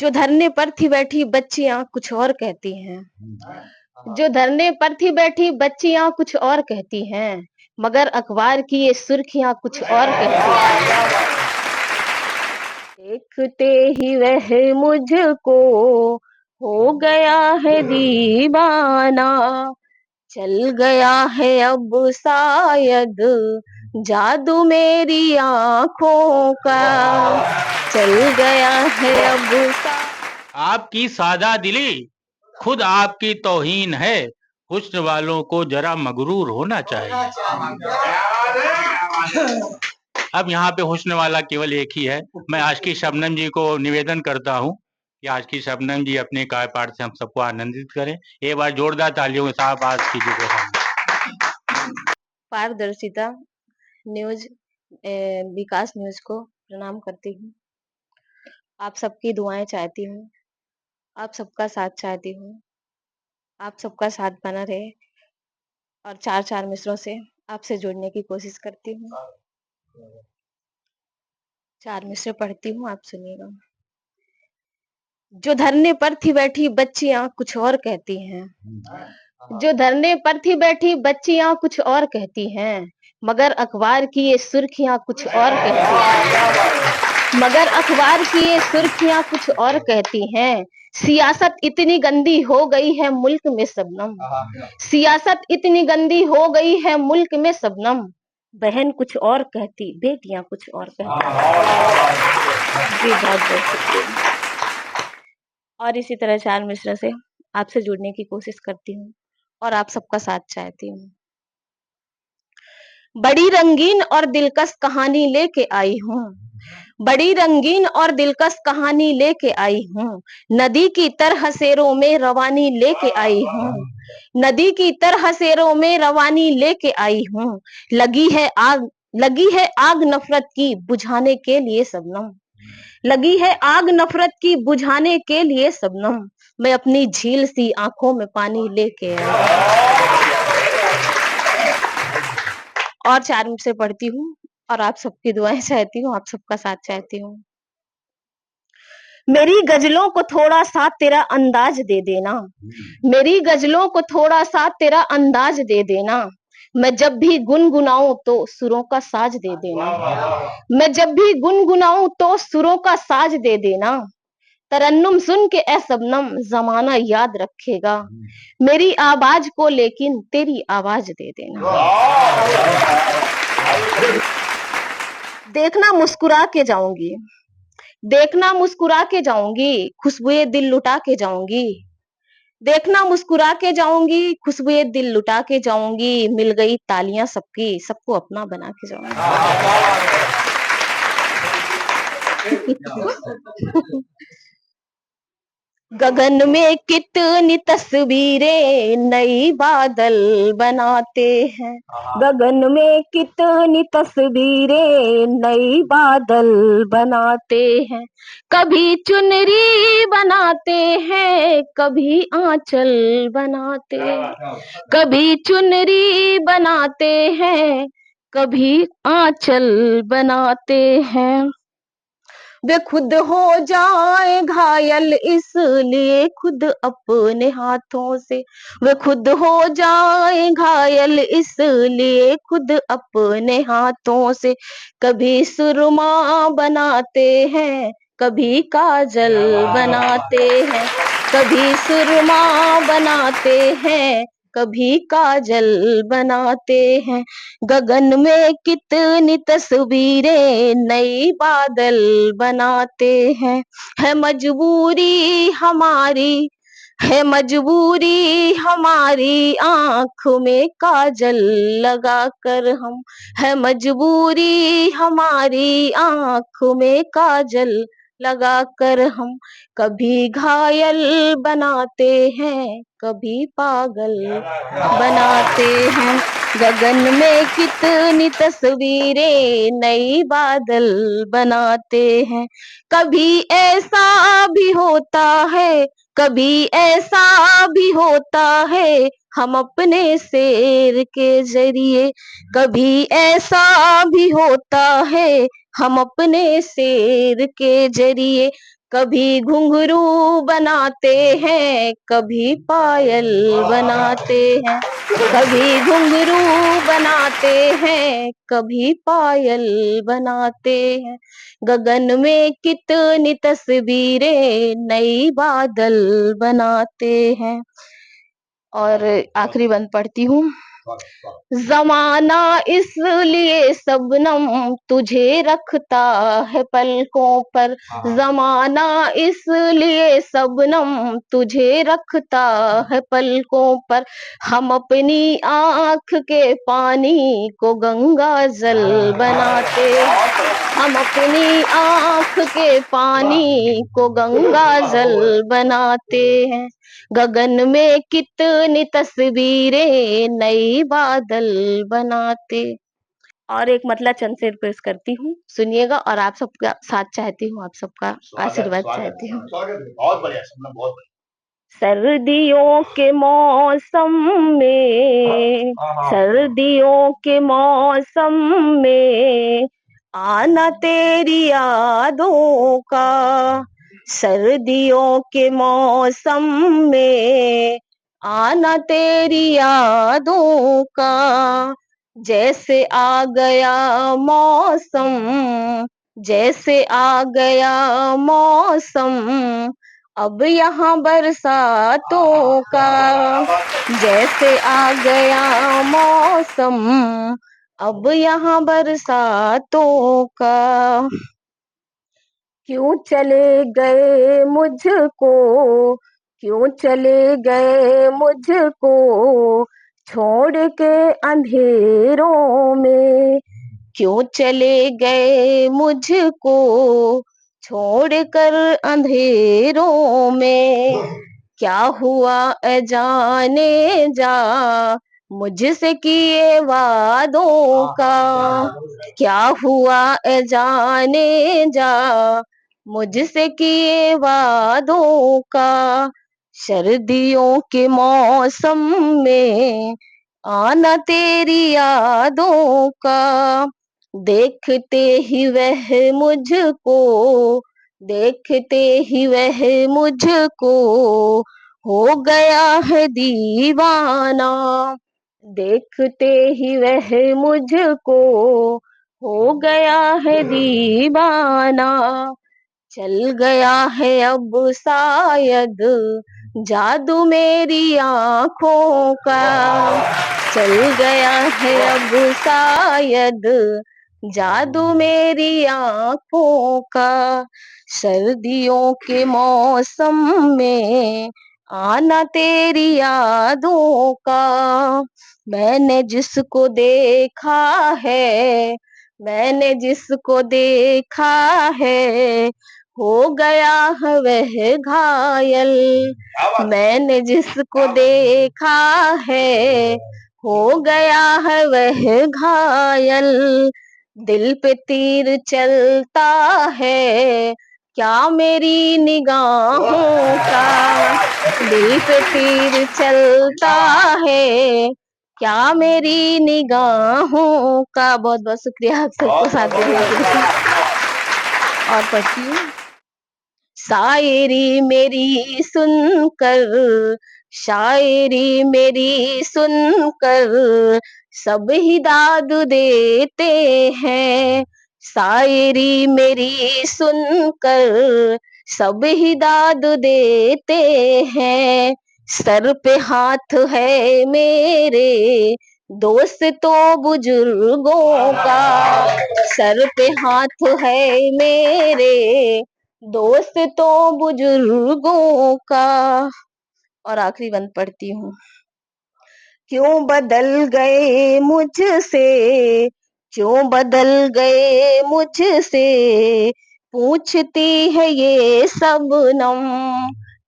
जो धरने पर थी बैठी बच्चियां कुछ और कहती हैं। जो धरने पर थी बैठी बच्चियां कुछ और कहती हैं, मगर अखबार की ये सुर्खियां कुछ और कहती हैं। देखते ही वह मुझको हो गया है दीवाना, चल गया है अब शायद जादू मेरी आंखों का, चल गया है अब आपकी सादा दिली खुद आपकी तौहीन है, हुस्न वालों को जरा मगरूर होना चाहिए। अब यहाँ पे हुस्न वाला केवल एक ही है। मैं आशिकी शबनम जी को निवेदन करता हूँ कि आशिकी शबनम जी अपने काय पाठ से हम सबको आनंदित करें। एक बार जोरदार तालियों के साथ आवाज कीजिए। पारदर्शिता न्यूज विकास न्यूज को प्रणाम करती हूँ। आप सबकी दुआएं चाहती हूँ, आप सबका साथ चाहती हूँ, आप सबका साथ बना रहे और चार चार मिसरों से आपसे जुड़ने की कोशिश करती हूँ। चार मिसरे पढ़ती हूँ, आप सुनिएगा। जो धरने पर थी बैठी बच्चियां कुछ और कहती हैं। जो धरने पर थी बैठी बच्चियां कुछ और कहती हैं, मगर अखबार की ये सुर्खियां कुछ और कहती हैं। मगर अखबार की ये सुर्खियां कुछ और कहती हैं। सियासत इतनी गंदी हो गई है मुल्क में शबनम, सियासत इतनी गंदी हो गई है मुल्क में शबनम, बहन कुछ और कहती, बेटियां कुछ और कहती। जी बहुत बहुत शुक्रिया। और इसी तरह चार मिसरों से आपसे जुड़ने की कोशिश करती हूँ और आप सबका साथ चाहती हूँ। बड़ी रंगीन और दिलकश कहानी लेके आई हूँ, बड़ी रंगीन और दिलकश कहानी लेके आई हूँ, नदी की तरह शेरों में रवानी लेके आई हूँ, नदी की तरह शेरों में रवानी लेके आई हूँ। लगी है आग नफरत की बुझाने के लिए शबनम, लगी है आग नफरत की बुझाने के लिए शबनम, मैं अपनी झील सी आंखों में पानी लेके आई। और चार से पढ़ती हूँ और आप सबकी दुआएं चाहती हूँ, आप सबका साथ चाहती हूँ। मेरी गजलों को थोड़ा सा तेरा अंदाज दे देना, मेरी गजलों को थोड़ा सा तेरा अंदाज दे देना, मैं जब भी गुनगुनाऊं तो सुरों का साज दे देना, मैं जब भी गुनगुनाऊं तो सुरों का साज दे देना, तरन्नुम सुन के ए शबनम जमाना याद रखेगा, मेरी आवाज को लेकिन तेरी आवाज दे देना। देखना मुस्कुरा के जाऊंगी, देखना मुस्कुरा के जाऊंगी, खुशबुए दिल लुटा के जाऊंगी, देखना मुस्कुरा के जाऊंगी, खुशबुए दिल लुटा के जाऊंगी, मिल गई तालियां सबकी, सबको अपना बना के जाऊंगी। गगन में कितनी तस्वीरें नई बादल बनाते हैं, गगन में कितनी तस्वीरें नई बादल बनाते हैं, कभी चुनरी बनाते हैं, कभी आंचल बनाते हैं, कभी चुनरी बनाते हैं, कभी आंचल बनाते हैं। वे खुद हो जाए घायल इसलिए खुद अपने हाथों से, वे खुद हो जाए घायल इसलिए खुद अपने हाथों से, कभी सुरमा बनाते हैं, कभी काजल बनाते हैं, कभी सुरमा बनाते हैं, कभी काजल बनाते हैं, गगन में कितनी तस्वीरें नई बादल बनाते हैं, है मजबूरी हमारी, है मजबूरी हमारी आँख में काजल लगाकर हम, है मजबूरी हमारी आँख में काजल लगाकर हम, कभी घायल बनाते हैं, कभी पागल बनाते हैं, गगन में कितनी तस्वीरें नई बादल बनाते हैं, कभी ऐसा भी होता है कभी ऐसा भी होता है हम अपने शेर के जरिए, कभी ऐसा भी होता है हम अपने शेर के जरिए, कभी घुंघरू बनाते हैं, कभी पायल बनाते हैं, कभी घुंघरू बनाते हैं, कभी पायल बनाते हैं। गगन में कितनी तस्वीरें नई बादल बनाते हैं। और आखिरी बंद पढ़ती हूँ। जमाना इसलिए शबनम तुझे रखता है पलकों पर, जमाना इसलिए शबनम तुझे रखता है पलकों पर, हम अपनी आँख के पानी को गंगा जल बनाते, हम अपनी आँख के पानी को गंगा जल बनाते हैं। गगन में कितनी तस्वीरें नई बादल बनाते। और एक मतला चंद शेर पेश करती हूँ, सुनिएगा। और आप सबका साथ चाहती हूँ, आप सबका आशीर्वाद चाहती हूँ। बहुत बढ़िया, सपना बहुत बढ़िया। सर्दियों के मौसम में, सर्दियों के मौसम में आना तेरी यादों का, सर्दियों के मौसम में आना तेरी यादों का, जैसे आ गया मौसम, जैसे आ गया मौसम अब यहाँ बरसातों का, जैसे आ गया मौसम अब यहाँ बरसातों का। क्यों चले गए मुझको, क्यों चले गए मुझको छोड़ के अंधेरों में, क्यों चले गए मुझको छोड़कर अंधेरों में। क्या हुआ जाने जा मुझसे किए वादों का, क्या हुआ जाने जा मुझसे किए वादों का। सर्दियों के मौसम में आना तेरी यादों का, देखते ही वह मुझको, देखते ही वह मुझको हो गया है दीवाना, देखते ही वह मुझको हो गया है दीवाना। चल गया है अब शायद जादू मेरी आँखों का, चल गया है अब शायद जादू मेरी आँखों का। सर्दियों के मौसम में आना तेरी यादों का। मैंने जिसको देखा है, मैंने जिसको देखा है हो गया है वह घायल, मैंने जिसको देखा है हो गया है वह घायल। दिल पे तीर चलता है क्या मेरी निगाहों का, दिल पे तीर चलता है क्या मेरी निगाहों का। बहुत बहुत शुक्रिया आप सबको साथ देने के लिए। और पढ़ती हूँ। शायरी मेरी सुनकर, शायरी मेरी सुनकर सब ही दाद देते हैं, शायरी मेरी सुनकर सब ही दाद देते हैं। सर पे हाथ है मेरे दोस्तों बुजुर्गों का, सर पे हाथ है मेरे दोस्तों बुजुर्गों का। और आखिरी बंद पढ़ती हूँ। क्यों बदल गए मुझसे, क्यों बदल गए मुझसे पूछती है ये शबनम,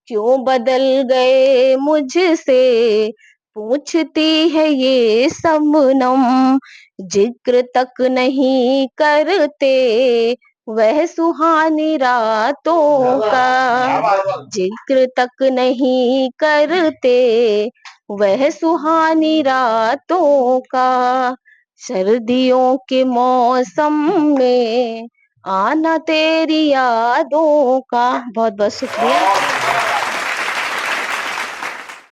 क्यों बदल गए मुझसे पूछती है ये शबनम। जिक्र तक नहीं करते वह सुहानी रातों का जिक्र तक नहीं करते, वह सुहानी रातों का सर्दियों के मौसम में आना तेरी यादों का। बहुत बहुत शुक्रिया।